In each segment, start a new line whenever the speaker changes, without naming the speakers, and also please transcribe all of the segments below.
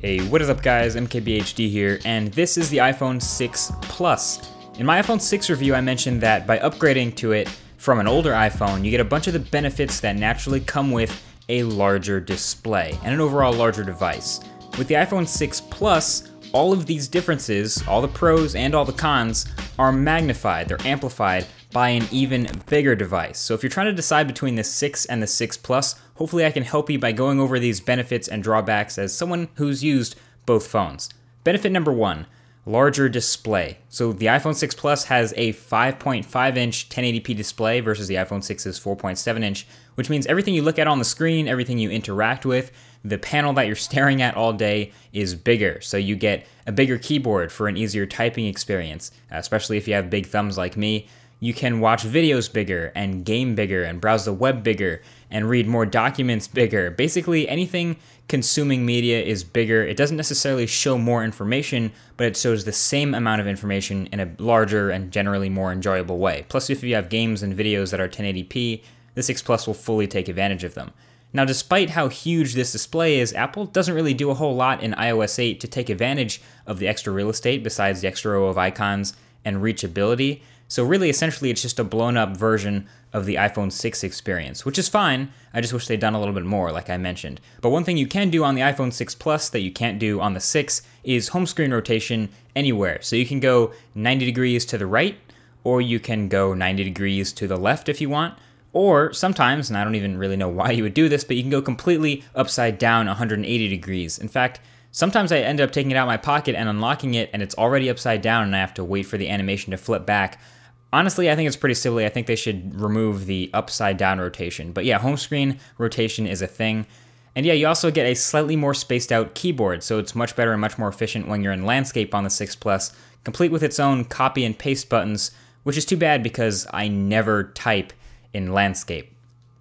Hey, what is up guys, MKBHD here, and this is the iPhone 6 Plus. In my iPhone 6 review, I mentioned that by upgrading to it from an older iPhone, you get a bunch of the benefits that naturally come with a larger display and an overall larger device. With the iPhone 6 Plus, all of these differences, all the pros and all the cons, are magnified, they're amplified by an even bigger device. So if you're trying to decide between the 6 and the 6 Plus, hopefully I can help you by going over these benefits and drawbacks as someone who's used both phones. Benefit number 1, larger display. So the iPhone 6 Plus has a 5.5-inch 1080p display versus the iPhone 6's 4.7-inch, which means everything you look at on the screen, everything you interact with, the panel that you're staring at all day is bigger. So you get a bigger keyboard for an easier typing experience, especially if you have big thumbs like me. You can watch videos bigger and game bigger and browse the web bigger and read more documents bigger. Basically anything consuming media is bigger. It doesn't necessarily show more information, but it shows the same amount of information in a larger and generally more enjoyable way. Plus, if you have games and videos that are 1080p, the 6 Plus will fully take advantage of them. Now, despite how huge this display is, Apple doesn't really do a whole lot in iOS 8 to take advantage of the extra real estate besides the extra row of icons and reachability. So really, essentially, it's just a blown-up version of the iPhone 6 experience, which is fine. I just wish they'd done a little bit more, like I mentioned. But one thing you can do on the iPhone 6 Plus that you can't do on the 6 is home screen rotation anywhere. So you can go 90 degrees to the right, or you can go 90 degrees to the left if you want. Or sometimes, and I don't even really know why you would do this, but you can go completely upside down 180 degrees. In fact, sometimes I end up taking it out of my pocket and unlocking it, and it's already upside down, and I have to wait for the animation to flip back. Honestly, I think it's pretty silly. I think they should remove the upside down rotation. But yeah, home screen rotation is a thing. And yeah, you also get a slightly more spaced out keyboard, so it's much better and much more efficient when you're in landscape on the 6 Plus, complete with its own copy and paste buttons, which is too bad because I never type in landscape.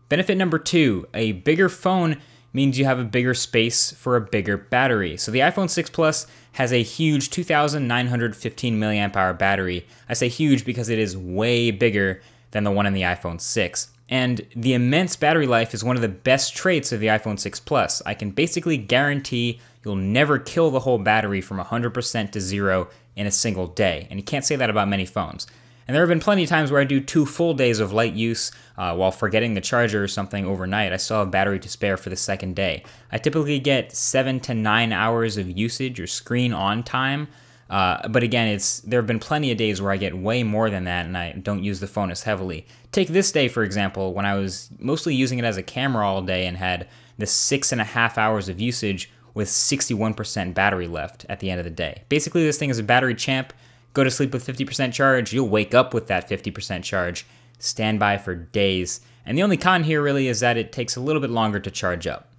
Benefit number 2, a bigger phone means you have a bigger space for a bigger battery. So the iPhone 6 Plus has a huge 2,915 milliamp hour battery. I say huge because it is way bigger than the one in the iPhone 6. And the immense battery life is one of the best traits of the iPhone 6 Plus. I can basically guarantee you'll never kill the whole battery from 100% to 0 in a single day. And you can't say that about many phones. And there have been plenty of times where I do 2 full days of light use while forgetting the charger or something overnight. I still have battery to spare for the second day. I typically get 7 to 9 hours of usage or screen on time. But again, there have been plenty of days where I get way more than that and I don't use the phone as heavily. Take this day, for example, when I was mostly using it as a camera all day and had the 6.5 hours of usage with 61% battery left at the end of the day. Basically, this thing is a battery champ. Go to sleep with 50% charge, you'll wake up with that 50% charge, stand by for days. And the only con here really is that it takes a little bit longer to charge up.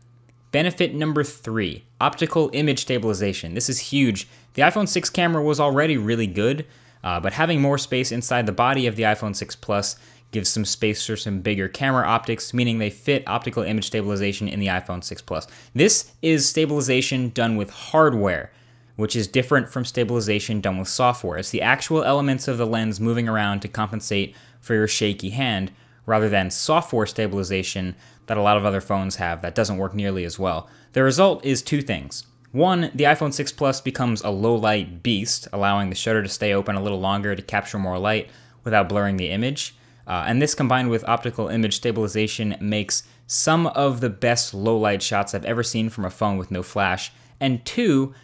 Benefit number 3, optical image stabilization. This is huge. The iPhone 6 camera was already really good, but having more space inside the body of the iPhone 6 Plus gives some space for some bigger camera optics, meaning they fit optical image stabilization in the iPhone 6 Plus. This is stabilization done with hardware, which is different from stabilization done with software. It's the actual elements of the lens moving around to compensate for your shaky hand, rather than software stabilization that a lot of other phones have that doesn't work nearly as well. The result is 2 things. 1, the iPhone 6 Plus becomes a low-light beast, allowing the shutter to stay open a little longer to capture more light without blurring the image. And this combined with optical image stabilization makes some of the best low-light shots I've ever seen from a phone with no flash. And 2,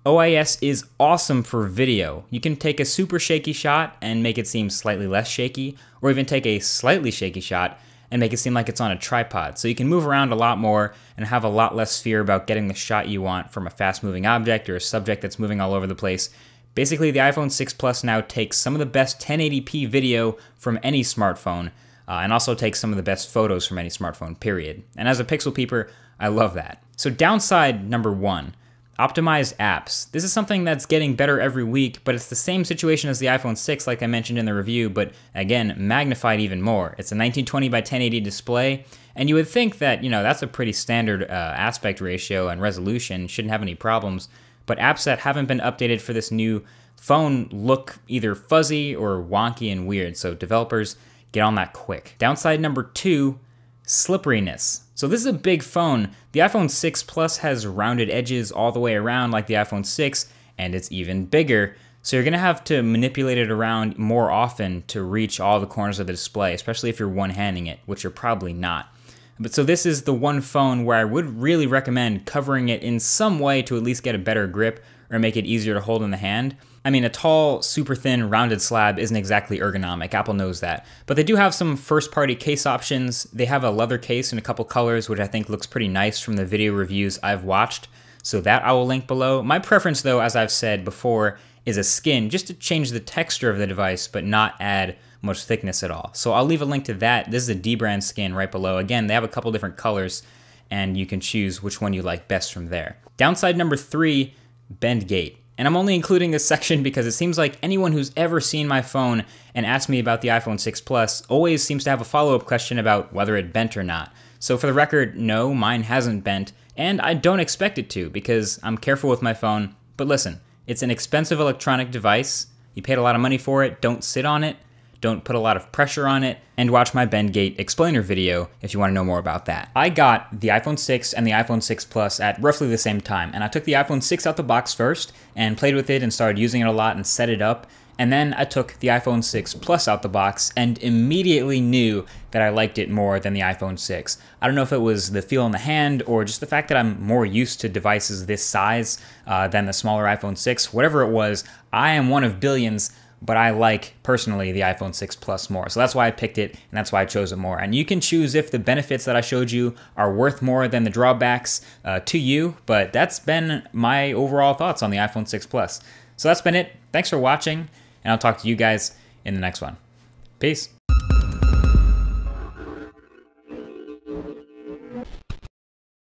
OIS is awesome for video. You can take a super shaky shot and make it seem slightly less shaky, or even take a slightly shaky shot and make it seem like it's on a tripod. So you can move around a lot more and have a lot less fear about getting the shot you want from a fast-moving object or a subject that's moving all over the place. Basically, the iPhone 6 Plus now takes some of the best 1080p video from any smartphone, and also takes some of the best photos from any smartphone, period. And as a Pixel peeper, I love that. So downside number 1. Optimized apps. This is something that's getting better every week, but it's the same situation as the iPhone 6 like I mentioned in the review, but again, magnified even more. It's a 1920 by 1080 display, and you would think that, that's a pretty standard aspect ratio and resolution, shouldn't have any problems, but apps that haven't been updated for this new phone look either fuzzy or wonky and weird, so developers, get on that quick. Downside number 2, slipperiness. So this is a big phone. The iPhone 6 Plus has rounded edges all the way around like the iPhone 6, and it's even bigger. So you're gonna have to manipulate it around more often to reach all the corners of the display, especially if you're one-handing it, which you're probably not. But so this is the one phone where I would really recommend covering it in some way to at least get a better grip or make it easier to hold in the hand. I mean, a tall, super thin, rounded slab isn't exactly ergonomic, Apple knows that. But they do have some first-party case options. They have a leather case in a couple colors, which I think looks pretty nice from the video reviews I've watched. So that I will link below. My preference though, as I've said before, is a skin, just to change the texture of the device, but not add much thickness at all. So I'll leave a link to that. This is a dbrand skin right below. Again, they have a couple different colors, and you can choose which one you like best from there. Downside number 3, bend gate. And I'm only including this section because it seems like anyone who's ever seen my phone and asked me about the iPhone 6 Plus always seems to have a follow-up question about whether it bent or not. So for the record, no, mine hasn't bent, and I don't expect it to because I'm careful with my phone. But listen, it's an expensive electronic device. You paid a lot of money for it. Don't sit on it. Don't put a lot of pressure on it. And watch my BendGate explainer video if you want to know more about that. I got the iPhone 6 and the iPhone 6 Plus at roughly the same time. And I took the iPhone 6 out the box first and played with it and started using it a lot and set it up. And then I took the iPhone 6 Plus out the box and immediately knew that I liked it more than the iPhone 6. I don't know if it was the feel in the hand or just the fact that I'm more used to devices this size than the smaller iPhone 6. Whatever it was, I am one of billions, but I like, personally, the iPhone 6 Plus more. So that's why I picked it, and that's why I chose it more. And you can choose if the benefits that I showed you are worth more than the drawbacks to you, but that's been my overall thoughts on the iPhone 6 Plus. So that's been it. Thanks for watching, and I'll talk to you guys in the next one. Peace.